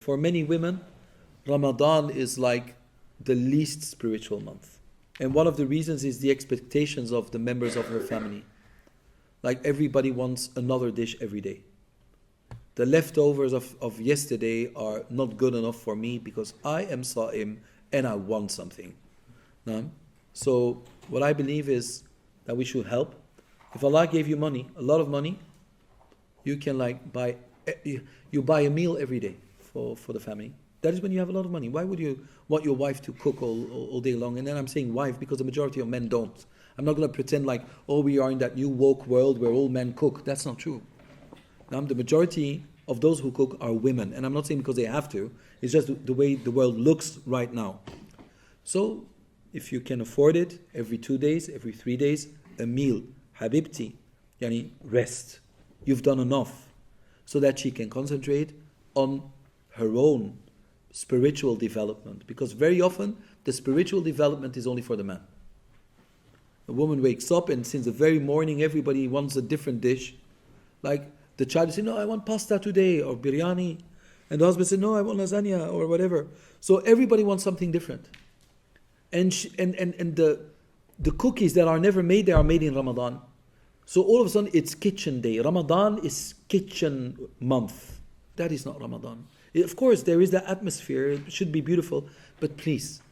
For many women, Ramadan is like the least spiritual month. And one of the reasons is the expectations of the members of her family. Like everybody wants another dish every day. The leftovers of yesterday are not good enough for me because I am Sa'im and I want something. No? So what I believe is that we should help. If Allah gave you money, a lot of money, you can buy a meal every day for the family. That is when you have a lot of money. Why would you want your wife to cook all day long? And then I'm saying wife because the majority of men don't. I'm not going to pretend we are in that new woke world where all men cook. That's not true. Now, the majority of those who cook are women. And I'm not saying because they have to. It's just the way the world looks right now. So, if you can afford it, every 2 days, every 3 days, a meal. Habibti, yani rest. You've done enough. So that she can concentrate on her own spiritual development. Because very often, the spiritual development is only for the man. A woman wakes up and since the very morning, everybody wants a different dish. Like the child says, no, I want pasta today, or biryani. And the husband says, no, I want lasagna, or whatever. So everybody wants something different. And the cookies that are never made, they are made in Ramadan. So all of a sudden, it's kitchen day. Ramadan is kitchen month. That is not Ramadan. Of course, there is that atmosphere. It should be beautiful. But please,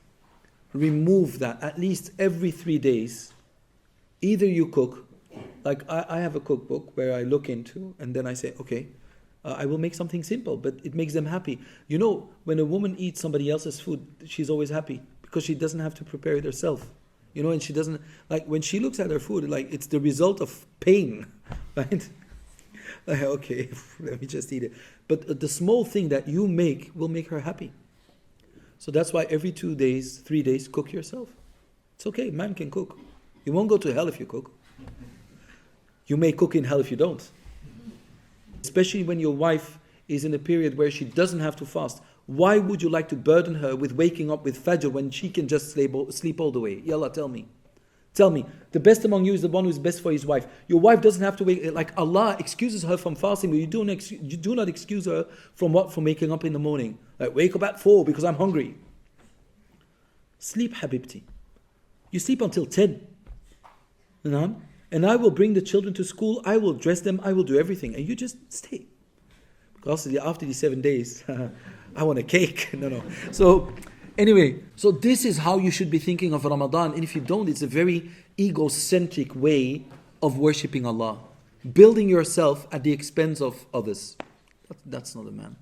remove that. At least every 3 days, either you cook. Like I have a cookbook where I look into, and then I say, okay, I will make something simple, but it makes them happy. You know, when a woman eats somebody else's food, she's always happy because she doesn't have to prepare it herself. You know, and she doesn't, when she looks at her food, it's the result of pain, right? Okay, let me just eat it. But the small thing that you make will make her happy. So that's why every 2 days, 3 days, cook yourself. It's okay, man can cook. You won't go to hell if you cook. You may cook in hell if you don't. Especially when your wife is in a period where she doesn't have to fast. Why would you like to burden her with waking up with Fajr when she can just sleep all the way? Yallah, tell me. Tell me, the best among you is the one who is best for his wife. Your wife doesn't have to wait. Like Allah excuses her from fasting, but you do not excuse her from what? From waking up in the morning. Like, wake up at 4 because I'm hungry. Sleep, Habibti. You sleep until 10. And I will bring the children to school. I will dress them. I will do everything. And you just stay. Because after these 7 days, I want a cake. No. So anyway, so this is how you should be thinking of Ramadan. And if you don't, it's a very egocentric way of worshipping Allah. Building yourself at the expense of others. That's not a man.